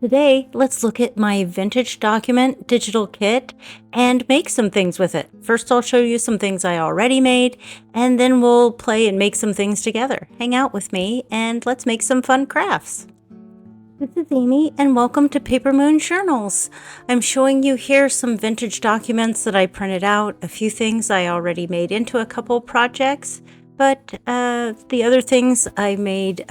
Today, let's look at my vintage document digital kit and make some things with it. First, I'll show you some things I already made, and then we'll play and make some things together. Hang out with me and let's make some fun crafts. This is Amy, and welcome to Paper Moon Journals. I'm showing you here some vintage documents that I printed out, a few things I already made into a couple projects, but the other things I made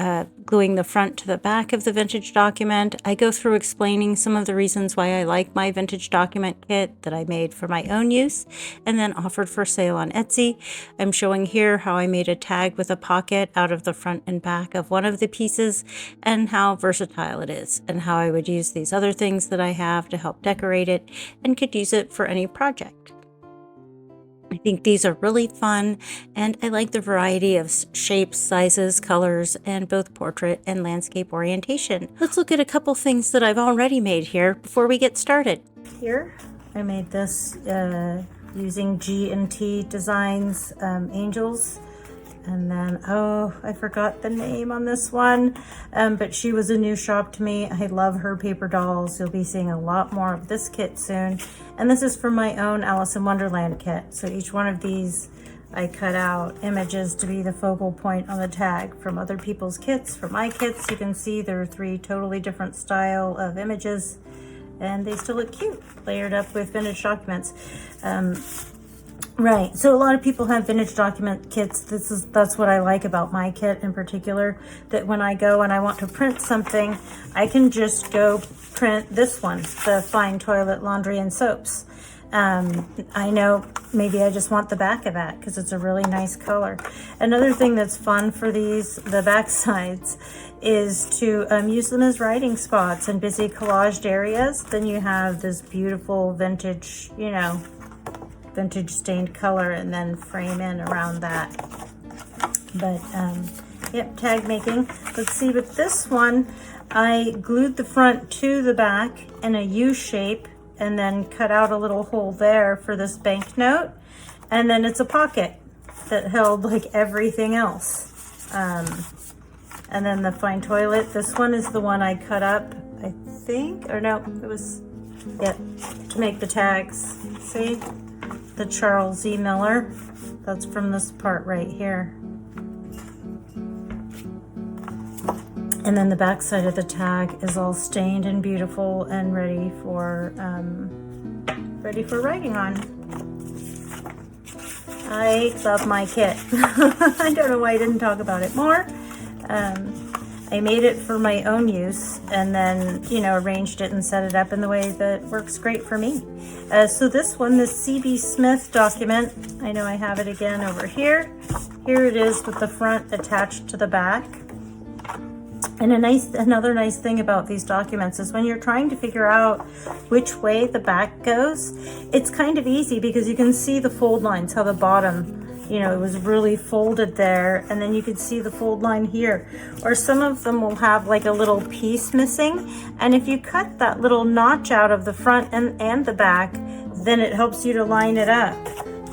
gluing the front to the back of the vintage document. I go through explaining some of the reasons why I like my vintage document kit that I made for my own use and then offered for sale on Etsy. I'm showing here how I made a tag with a pocket out of the front and back of one of the pieces and how versatile it is, and how I would use these other things that I have to help decorate it and could use it for any project. I think these are really fun, and I like the variety of shapes, sizes, colors, and both portrait and landscape orientation. Let's look at a couple things that I've already made here before we get started. Here, I made this using G&T Designs angels. And then, oh, I forgot the name on this one, but she was a new shop to me. I love her paper dolls. You'll be seeing a lot more of this kit soon. And this is for my own Alice in Wonderland kit. So each one of these, I cut out images to be the focal point on the tag from other people's kits. For my kits, you can see there are 3 totally different style of images, and they still look cute, layered up with vintage documents. Right, so a lot of people have vintage document kits. That's what I like about my kit in particular, that when I go and I want to print something, I can just go print this one, the Fine Toilet Laundry and Soaps. I know maybe I just want the back of that because it's a really nice color. Another thing that's fun for these, the back sides, is to use them as writing spots in busy collaged areas. Then you have this beautiful vintage, vintage stained color, and then frame in around that. But yep, tag making. Let's see, with this one, I glued the front to the back in a U shape and then cut out a little hole there for this banknote. And then it's a pocket that held like everything else. And then the Fine Toilet, this one is the one I cut up, I think, or no, it was, yeah, to make the tags. See? The Charles E. Miller, that's from this part right here. And then the back side of the tag is all stained and beautiful and ready for writing on. I love my kit. I don't know why I didn't talk about it more. I made it for my own use and then, arranged it and set it up in the way that works great for me. So this one, the C.B. Smith document, I know I have it again over here. Here it is with the front attached to the back. And another nice thing about these documents is when you're trying to figure out which way the back goes, it's kind of easy because you can see the fold lines, how the bottom, it was really folded there, and then you could see the fold line here. Or some of them will have like a little piece missing, and if you cut that little notch out of the front and the back, then it helps you to line it up.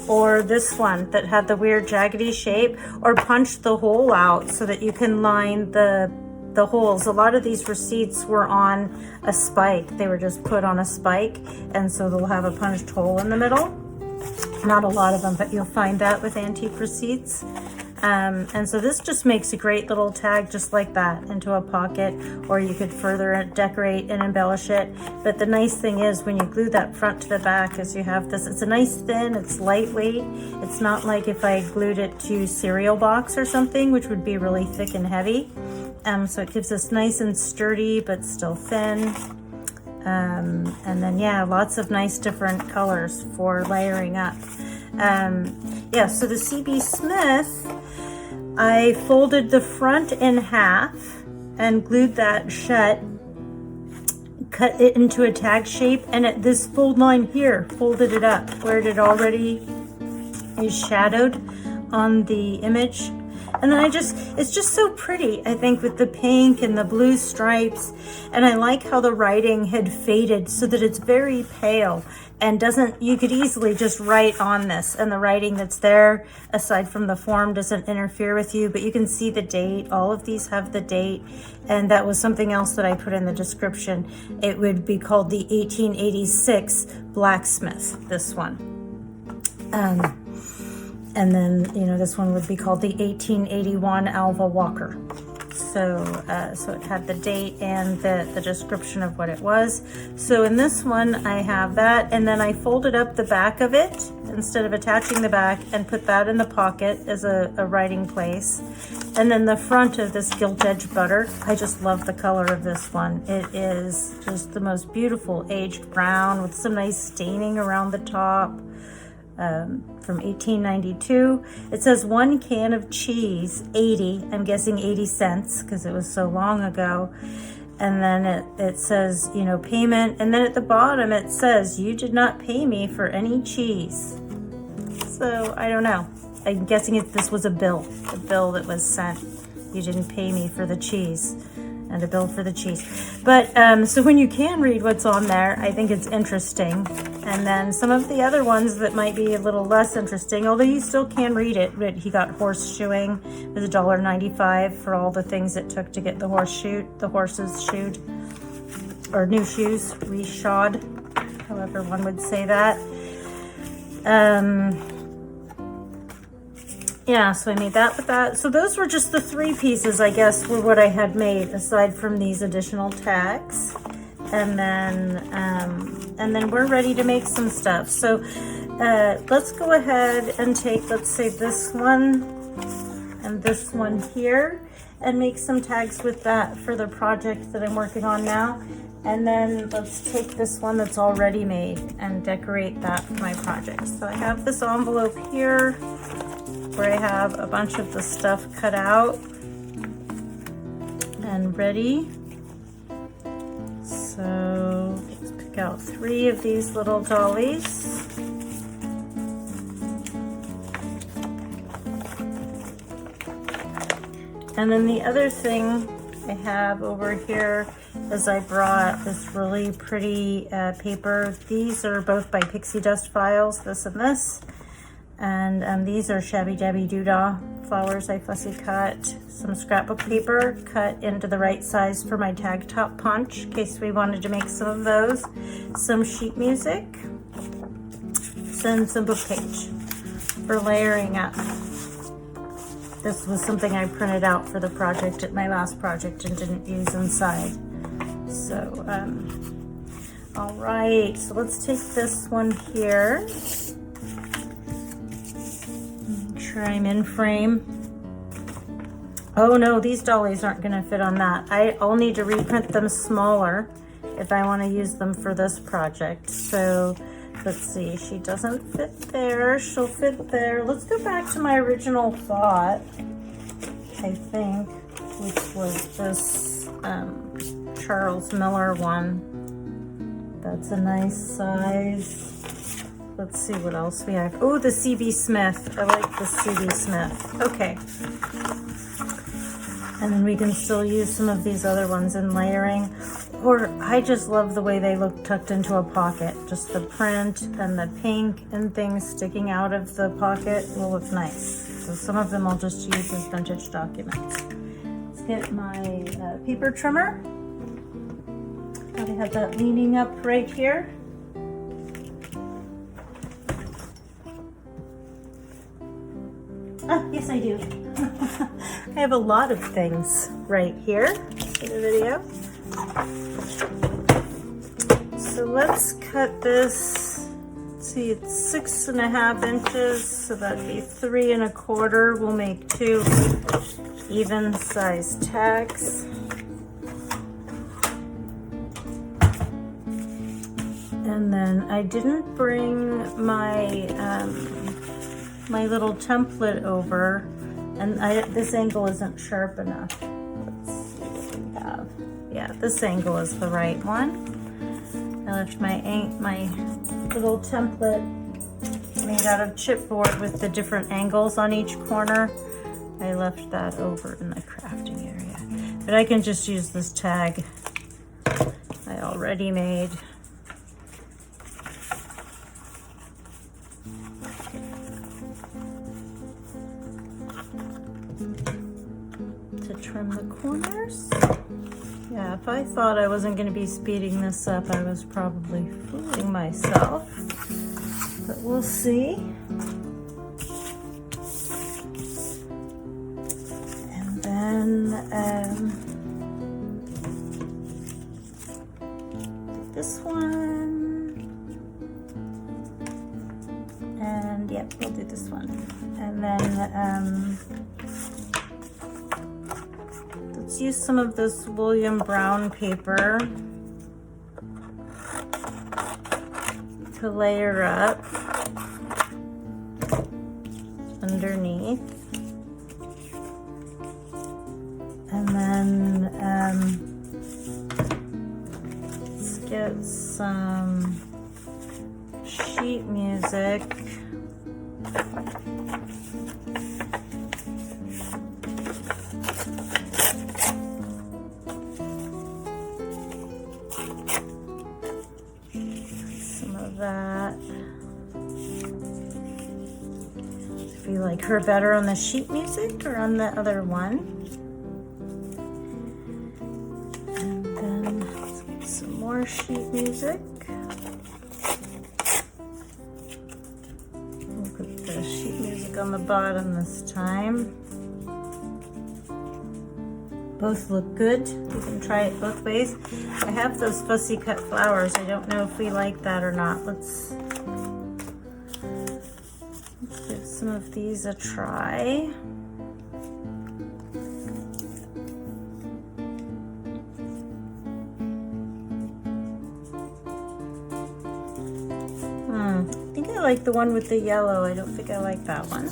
Or this one that had the weird jaggedy shape, or punch the hole out so that you can line the holes. A lot of these receipts were on a spike. They were just put on a spike, and so they'll have a punched hole in the middle. Not a lot of them, but you'll find that with antique receipts. And so this just makes a great little tag just like that into a pocket, or you could further decorate and embellish it. But the nice thing is when you glue that front to the back is you have this, it's a nice thin, it's lightweight. It's not like if I glued it to cereal box or something, which would be really thick and heavy. So it gives us nice and sturdy, but still thin. And then, yeah, lots of nice different colors for layering up. Yeah, so the C.B. Smith, I folded the front in half and glued that shut, cut it into a tag shape, and at this fold line here, folded it up where it already is shadowed on the image. And then it's just so pretty, I think, with the pink and the blue stripes. And I like how the writing had faded so that it's very pale and you could easily just write on this, and the writing that's there, aside from the form, doesn't interfere with you, but you can see the date. All of these have the date, and that was something else that I put in the description. It would be called the 1886 Blacksmith, this one. And then, you know, this one would be called the 1881 Alva Walker. So it had the date and the description of what it was. So in this one, I have that, and then I folded up the back of it instead of attaching the back and put that in the pocket as a writing place. And then the front of this gilt edge butter, I just love the color of this one. It is just the most beautiful aged brown with some nice staining around the top. From 1892. It says 1 can of cheese, 80, I'm guessing 80 cents because it was so long ago. And then it says, you know, payment. And then at the bottom it says, you did not pay me for any cheese. So I don't know. I'm guessing this was a bill that was sent. You didn't pay me for the cheese. And a bill for the cheese. But so when you can read what's on there, I think it's interesting. And then some of the other ones that might be a little less interesting, although you still can read it. But he got horseshoeing. It was $1.95 for all the things it took to get the horses shoed, or new shoes reshod, however one would say that. Yeah, so I made that with that. So those were just the 3 pieces, I guess, were what I had made, aside from these additional tags. And then we're ready to make some stuff. So let's go ahead and take, let's say, this one and this one here, and make some tags with that for the project that I'm working on now. And then let's take this one that's already made and decorate that for my project. So I have this envelope here where I have a bunch of the stuff cut out and ready. So let's pick out 3 of these little dollies. And then the other thing I have over here is I brought this really pretty paper. These are both by Pixie Dust Files, this and this. And these are Shabby Dabby Doodah flowers I fussy cut. Some scrapbook paper cut into the right size for my tag top punch, in case we wanted to make some of those. Some sheet music. And some book page for layering up. This was something I printed out for the project at my last project and didn't use inside. So, all right, so let's take this one here. Make sure I'm in frame. Oh no, these dollies aren't gonna fit on that. I'll need to reprint them smaller if I wanna use them for this project. So let's see, she doesn't fit there, she'll fit there. Let's go back to my original thought, I think, which was this Charles Miller one. That's a nice size. Let's see what else we have. Oh, the C.B. Smith. I like the C.B. Smith. Okay. And then we can still use some of these other ones in layering. Or I just love the way they look tucked into a pocket. Just the print and the pink and things sticking out of the pocket will look nice. So some of them I'll just use as vintage documents. Let's get my paper trimmer. I have that leaning up right here. Ah, yes I do. I have a lot of things right here for the video. So let's cut this. Let's see, it's 6.5 inches, so that'd be 3 1/4. We'll make 2 even sized tacks. And then I didn't bring my my little template over, and this angle isn't sharp enough. Let's see what we have. Yeah, this angle is the right one. I left my little template made out of chipboard with the different angles on each corner. I left that over in the crafting area. But I can just use this tag I already made. To trim the corners. Yeah, if I thought I wasn't going to be speeding this up, I was probably fooling myself. But we'll see. And then this one. And yep, we'll do this one. And then let's use some of this William Brown paper to layer up underneath. And then let's get some sheet music. That. Do you like her better on the sheet music or on the other one? And then let's get some more sheet music. We'll put the sheet music on the bottom this time. Both look good. You can try it both ways. I have those fussy cut flowers. I don't know if we like that or not. Let's give some of these a try. I think I like the one with the yellow. I don't think I like that one.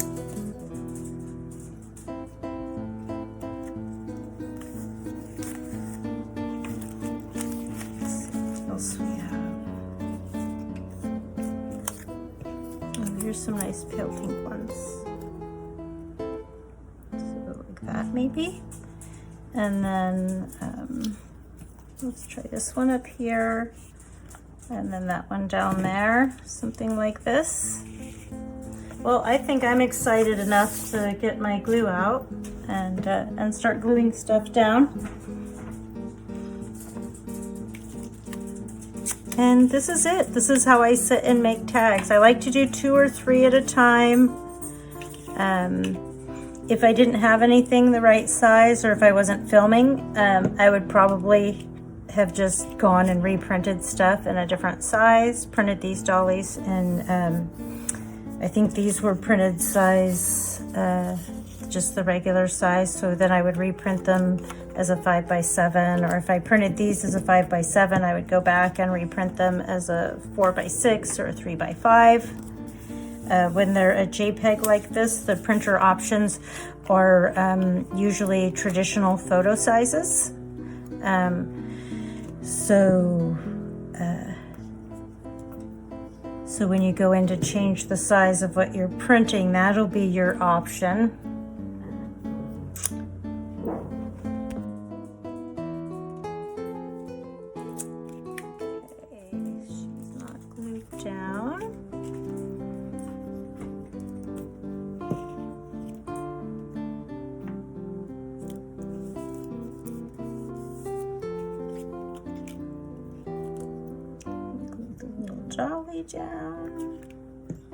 Some nice pale pink ones. So like that maybe. And then let's try this one up here. And then that one down there. Something like this. Well, I think I'm excited enough to get my glue out and start gluing stuff down. And this is it. This is how I sit and make tags. I like to do 2 or 3 at a time. If I didn't have anything the right size or if I wasn't filming, I would probably have just gone and reprinted stuff in a different size, printed these dollies, and I think these were printed size, just the regular size, so then I would reprint them as a 5x7, or if I printed these as a 5x7, I would go back and reprint them as a 4x6 or a 3x5. When they're a JPEG like this, the printer options are usually traditional photo sizes. So when you go in to change the size of what you're printing, that'll be your option. Dolly down.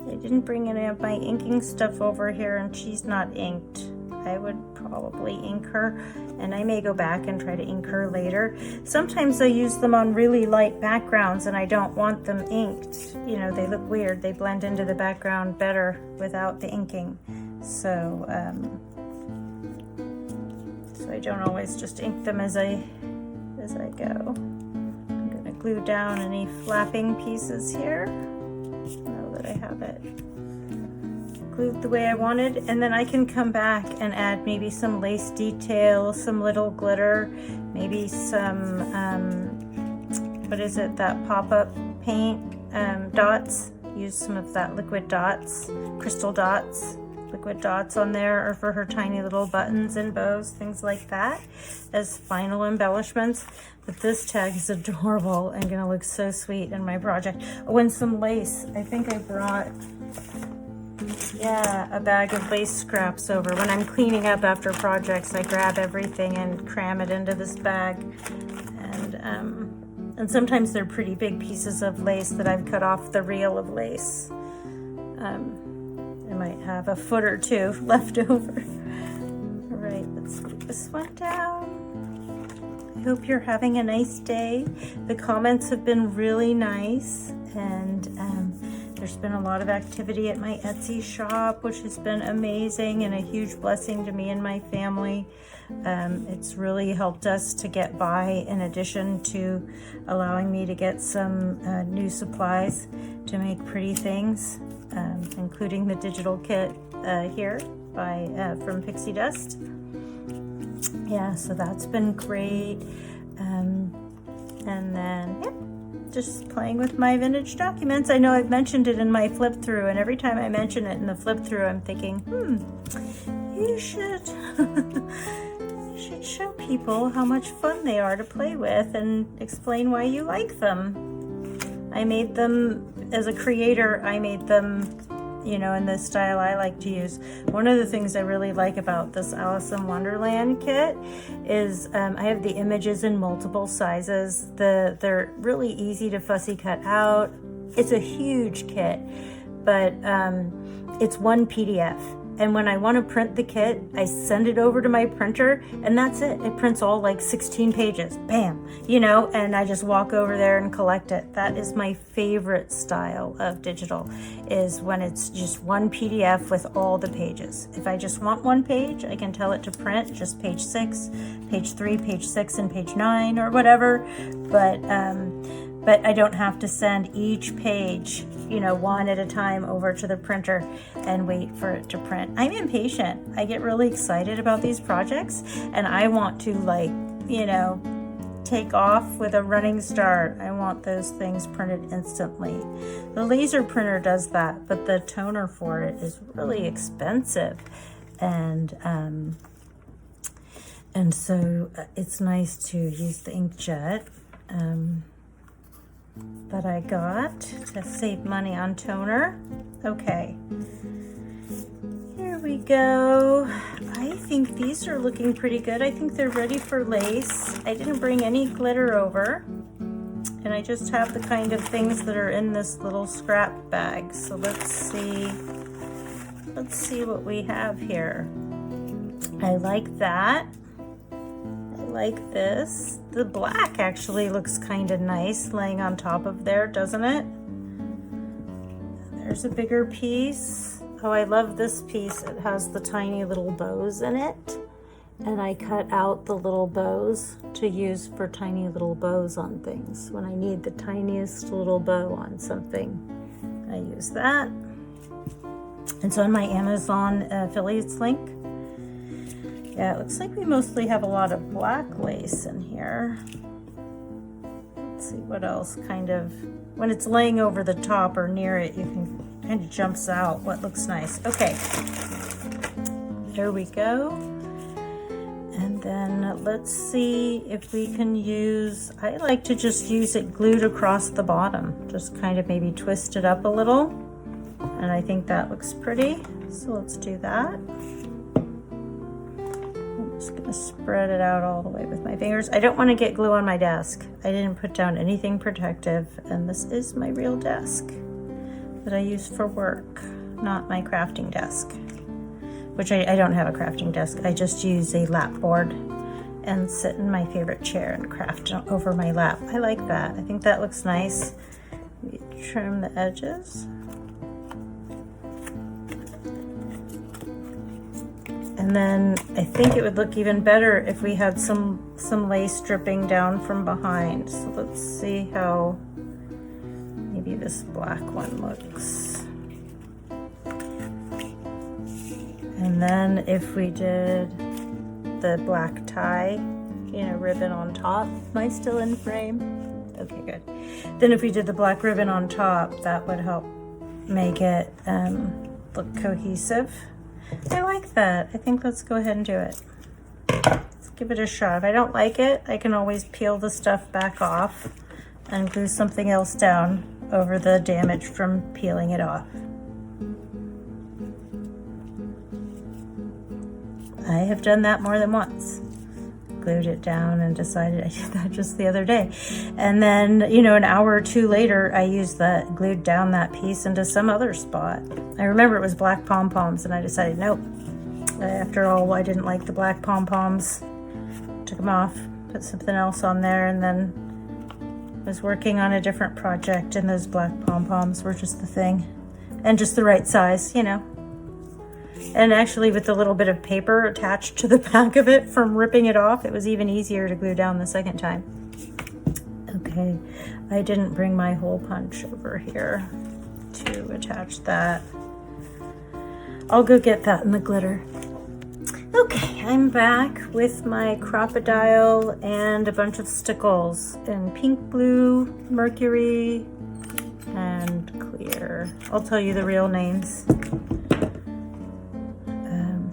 I didn't bring any of my inking stuff over here, and she's not inked. I would probably ink her, and I may go back and try to ink her later. Sometimes I use them on really light backgrounds and I don't want them inked. You know, they look weird. They blend into the background better without the inking. So I don't always just ink them as I go. Glue down any flapping pieces here. Now that I have it glued the way I wanted, and then I can come back and add maybe some lace detail, some little glitter, maybe some what is it, that pop-up paint, dots. Use some of that liquid dots, crystal dots liquid dots on there are for her tiny little buttons and bows, things like that, as final embellishments. But this tag is adorable and gonna look so sweet in my project. Oh, and some lace. I think I brought, yeah, a bag of lace scraps over. When I'm cleaning up after projects, I grab everything and cram it into this bag. And sometimes they're pretty big pieces of lace that I've cut off the reel of lace. I might have a foot or two left over. All right, let's put this one down. I hope you're having a nice day. The comments have been really nice, and there's been a lot of activity at my Etsy shop, which has been amazing and a huge blessing to me and my family. It's really helped us to get by, in addition to allowing me to get some new supplies to make pretty things, including the digital kit here from Pixie Dust. Yeah, so that's been great. And then, yep. Just playing with my vintage documents. I know I've mentioned it in my flip through, and every time I mention it in the flip through, I'm thinking, you should you should show people how much fun they are to play with and explain why you like them. I made them, as a creator, I made them, you know, in the style I like to use. One of the things I really like about this Alice in Wonderland kit is I have the images in multiple sizes. They're really easy to fussy cut out. It's a huge kit, but it's one PDF. And when I want to print the kit, I send it over to my printer, and that's it. It prints all like 16 pages, bam, you know, and I just walk over there and collect it. That is my favorite style of digital, is when it's just one PDF with all the pages. If I just want one page, I can tell it to print just page 6, page 3, page 6, and page 9 or whatever. But I don't have to send each page, you know, one at a time over to the printer and wait for it to print. I'm impatient. I get really excited about these projects, and I want to, like, you know, take off with a running start. I want those things printed instantly. The laser printer does that, but the toner for it is really expensive. And so it's nice to use the inkjet that I got to save money on toner. Okay, here we go. I think these are looking pretty good. I think they're ready for lace. I didn't bring any glitter over, and I just have the kind of things that are in this little scrap bag. So let's see what we have here. I like that. Like this. The black actually looks kind of nice laying on top of there, doesn't it? There's a bigger piece. Oh, I love this piece. It has the tiny little bows in it, and I cut out the little bows to use for tiny little bows on things. When I need the tiniest little bow on something, I use that. And so in my Amazon affiliates link, yeah, it looks like we mostly have a lot of black lace in here. Let's see what else kind of, when it's laying over the top or near it, you can kind of jumps out what looks nice. Okay, there we go. And then let's see if we can use, I like to just use it glued across the bottom, just kind of maybe twist it up a little. And I think that looks pretty. So let's do that. Just gonna spread it out all the way with my fingers. I don't want to get glue on my desk. I didn't put down anything protective, and this is my real desk that I use for work, not my crafting desk, which I don't have a crafting desk. I just use a lap board and sit in my favorite chair and craft over my lap. I like that. I think that looks nice. Trim the edges. And then I think it would look even better if we had some lace dripping down from behind. So let's see how maybe this black one looks. And then if we did the black tie, you know, ribbon on top. Am I still in frame? Okay, good. Then if we did the black ribbon on top, that would help make it look cohesive. I like that. I think let's go ahead and do it. Let's give it a shot. If I don't like it, I can always peel the stuff back off and glue something else down over the damage from peeling it off. I have done that more than once. Glued it down and decided, I did that just the other day. And then, you know, an hour or two later, I used that, glued down that piece into some other spot. I remember it was black pom-poms and I decided, nope. After all, I didn't like the black pom-poms. Took them off, put something else on there, and then was working on a different project, and those black pom-poms were just the thing. And just the right size, you know. And actually with a little bit of paper attached to the back of it from ripping it off, it was even easier to glue down the second time. Okay, I didn't bring my hole punch over here to attach that. I'll go get that in the glitter. Okay, I'm back with my crocodile and a bunch of stickles in pink, blue, mercury, and clear. I'll tell you the real names.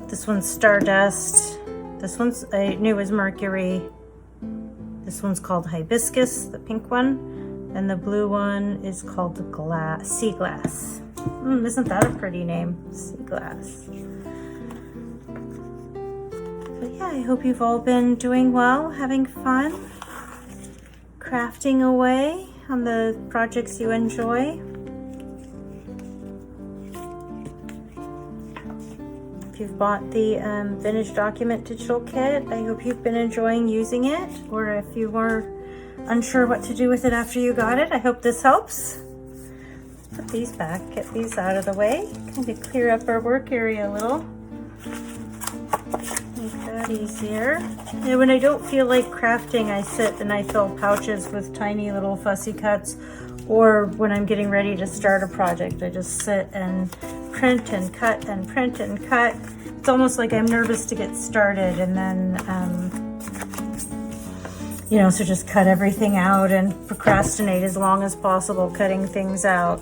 This one's Stardust. This one's, I knew was Mercury. This one's called Hibiscus, the pink one. And the blue one is called Sea Glass. Isn't that a pretty name? Sea Glass. But yeah, I hope you've all been doing well, having fun, crafting away on the projects you enjoy. If you've bought the Vintage Document Digital Kit, I hope you've been enjoying using it, or if you were unsure what to do with it after you got it, I hope this helps. Put these back, get these out of the way, kind of clear up our work area a little. Make that easier. And when I don't feel like crafting, I sit and I fill pouches with tiny little fussy cuts, or when I'm getting ready to start a project, I just sit and print and cut and print and cut. It's almost like I'm nervous to get started, and then, you know, so just cut everything out and procrastinate as long as possible, cutting things out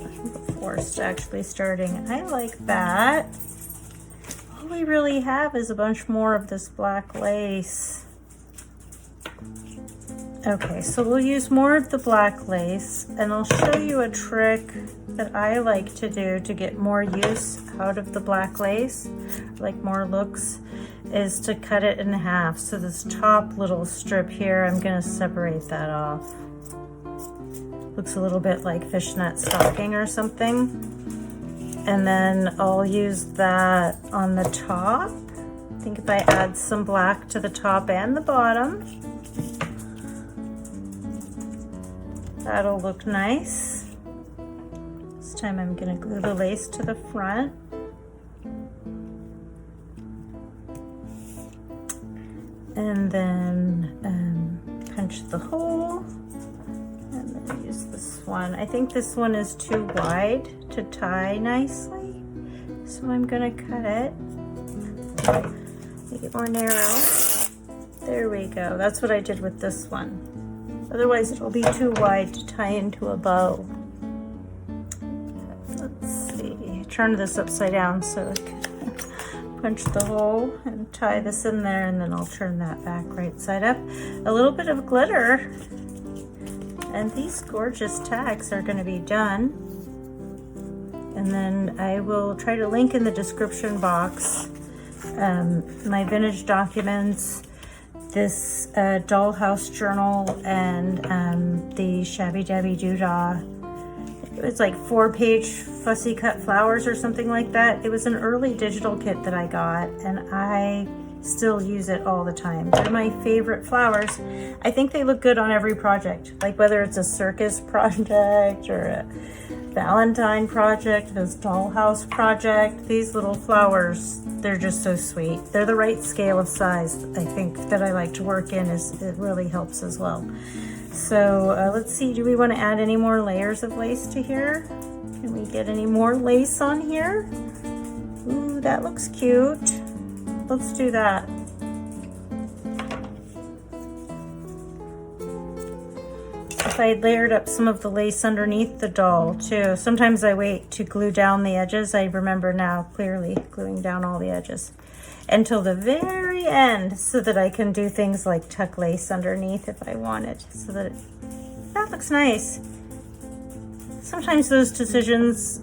before actually starting. I like that. All we really have is a bunch more of this black lace. Okay, so we'll use more of the black lace, and I'll show you a trick that I like to do to get more use out of the black lace, like more looks, is to cut it in half. So this top little strip here, I'm gonna separate that off. Looks a little bit like fishnet stocking or something. And then I'll use that on the top. I think if I add some black to the top and the bottom, that'll look nice. This time I'm gonna glue the lace to the front. And then punch the hole. And then use this one. I think this one is too wide to tie nicely, so I'm gonna cut it. Make it more narrow. There we go. That's what I did with this one. Otherwise it'll be too wide to tie into a bow. Let's see, turn this upside down so I can punch the hole and tie this in there, and then I'll turn that back right side up. A little bit of glitter, and these gorgeous tags are going to be done. And then I will try to link in the description box my vintage documents, this dollhouse journal, and the Shabby Dabby Doodah. It was like 4-page fussy cut flowers or something like that. It was an early digital kit that I got, and I still use it all the time. They're my favorite flowers. I think they look good on every project, like whether it's a circus project or a Valentine project, this dollhouse project. These little flowers, they're just so sweet. They're the right scale of size, I think, that I like to work in. It really helps as well. So let's see, do we want to add any more layers of lace to here? Can we get any more lace on here? Ooh, that looks cute. Let's do that. if I layered up some of the lace underneath the doll too. Sometimes I wait to glue down the edges. I remember now clearly gluing down all the edges until the very end so that I can do things like tuck lace underneath if I wanted. So that looks nice. Sometimes those decisions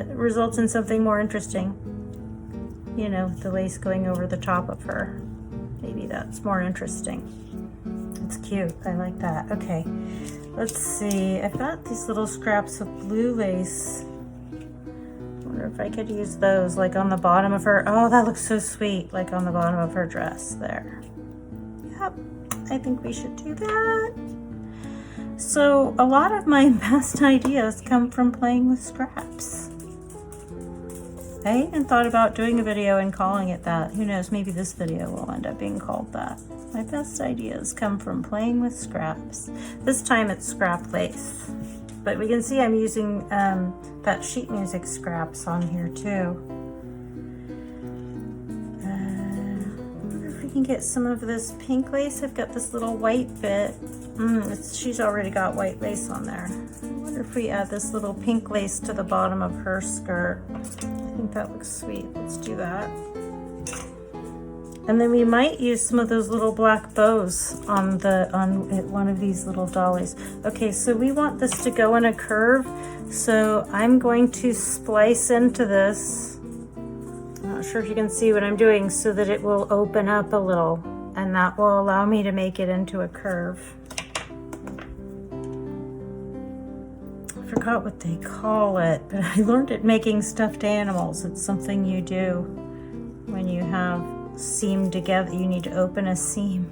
result in something more interesting. You know, the lace going over the top of her. Maybe that's more interesting. It's cute, I like that. Okay, let's see. I've got these little scraps of blue lace. I wonder if I could use those like on the bottom of her. Oh, that looks so sweet, like on the bottom of her dress there. Yep, I think we should do that. So a lot of my best ideas come from playing with scraps. I even thought about doing a video and calling it that. Who knows, maybe this video will end up being called that. My best ideas come from playing with scraps. This time it's scrap lace. But we can see I'm using that sheet music scraps on here too. I wonder if we can get some of this pink lace. I've got this little white bit. She's already got white lace on there. I wonder if we add this little pink lace to the bottom of her skirt. I think that looks sweet. Let's do that. And then we might use some of those little black bows on one of these little dollies. Okay, so we want this to go in a curve. So I'm going to splice into this. I'm not sure if you can see what I'm doing, so that it will open up a little, and that will allow me to make it into a curve. I forgot what they call it, but I learned it making stuffed animals. It's something you do when you have seam together. You need to open a seam.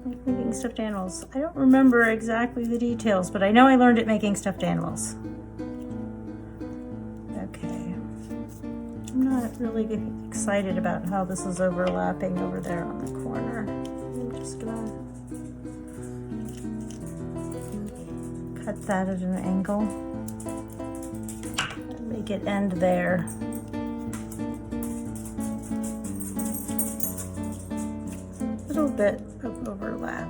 Like making stuffed animals. I don't remember exactly the details, but I know I learned it making stuffed animals. Okay. I'm not really excited about how this is overlapping over there on the corner. I'm just gonna cut that at an angle. Make it end there. A little bit of overlap.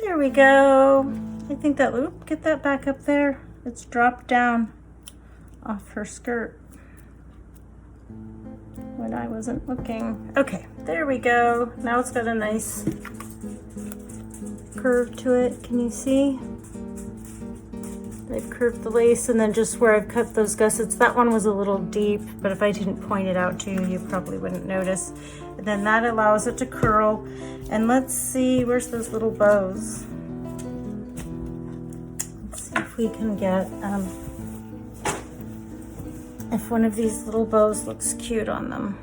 There we go. I think that, oop, get that back up there. It's dropped down off her skirt when I wasn't looking. Okay, there we go. Now it's got a nice curve to it. Can you see? I've curved the lace, and then just where I've cut those gussets, that one was a little deep, but if I didn't point it out to you, you probably wouldn't notice. And then that allows it to curl. And let's see, where's those little bows? Let's see if we can get, if one of these little bows looks cute on them.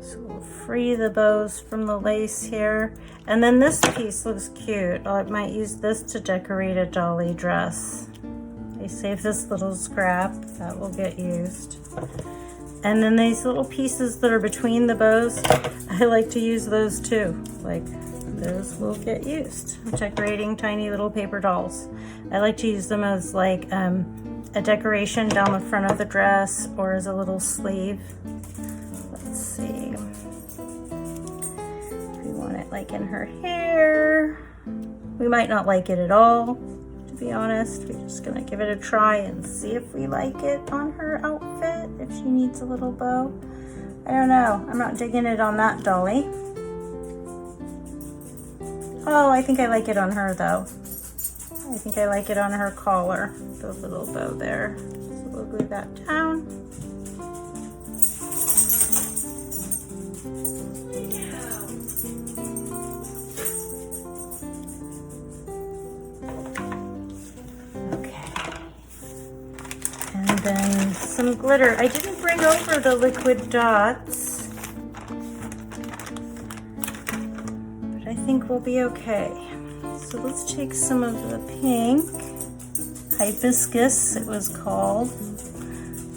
So we'll free the bows from the lace here. And then this piece looks cute. I might use this to decorate a dolly dress. I save this little scrap, that will get used. And then these little pieces that are between the bows, I like to use those too. Like, those will get used. I'm decorating tiny little paper dolls. I like to use them as like a decoration down the front of the dress or as a little sleeve. Let's see. We want it like in her hair. We might not like it at all, to be honest. We're just gonna give it a try and see if we like it on her outfit, if she needs a little bow. I don't know, I'm not digging it on that dolly. Oh, I think I like it on her though. I think I like it on her collar, the little bow there. So we'll glue that down. Okay. And then some glitter. I didn't bring over the liquid dots. I think we'll be okay. So let's take some of the pink, hibiscus it was called.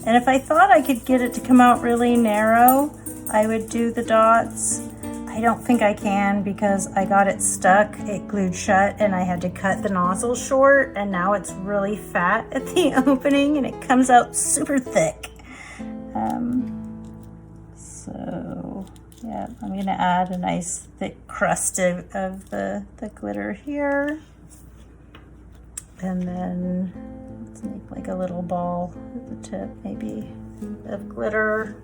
And if I thought I could get it to come out really narrow, I would do the dots. I don't think I can because I got it stuck, it glued shut, and I had to cut the nozzle short, and now it's really fat at the opening and it comes out super thick. So yeah, I'm gonna add a nice thick crust of the glitter here. And then let's make like a little ball at the tip, maybe, of glitter.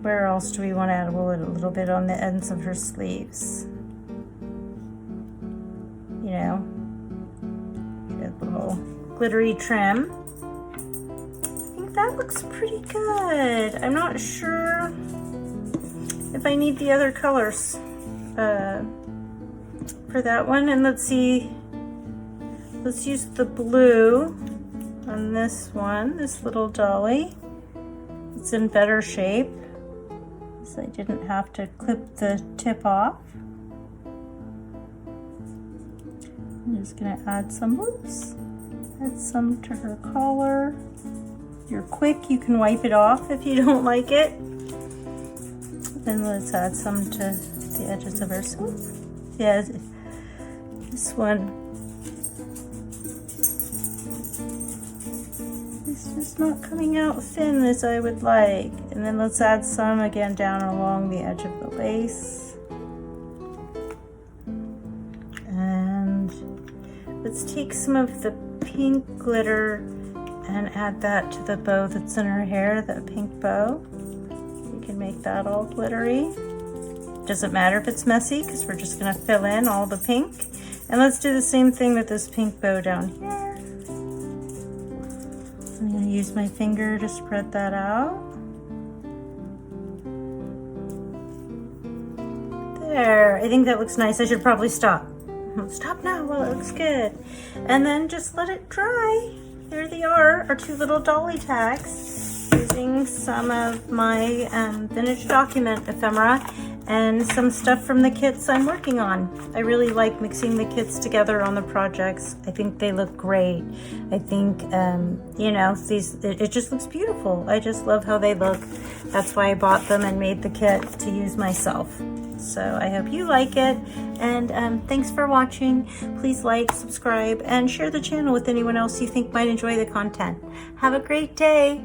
Where else do we want to add? We'll add a little bit on the ends of her sleeves. You know, good little glittery trim. I think that looks pretty good. I'm not sure if I need the other colors for that one. And let's see, let's use the blue on this one, this little dolly. It's in better shape, so I didn't have to clip the tip off. I'm just gonna add some, add some to her collar. If you're quick, you can wipe it off if you don't like it. Then let's add some to the edges of her sleeve. Yeah, this one is just not coming out thin as I would like. And then let's add some again down along the edge of the lace. And let's take some of the pink glitter and add that to the bow that's in her hair, that pink bow. We can make that all glittery. Doesn't matter if it's messy because we're just gonna fill in all the pink. And let's do the same thing with this pink bow down here. I'm gonna use my finger to spread that out. There, I think that looks nice. I should probably stop. Stop now while it looks good. And then just let it dry. There they are, our two little dolly tags, using some of my vintage document ephemera and some stuff from the kits I'm working on. I really like mixing the kits together on the projects. I think they look great. I think, you know, it just looks beautiful. I just love how they look. That's why I bought them and made the kit to use myself. So I hope you like it, and thanks for watching. Please like, subscribe, and share the channel with anyone else you think might enjoy the content. Have a great day.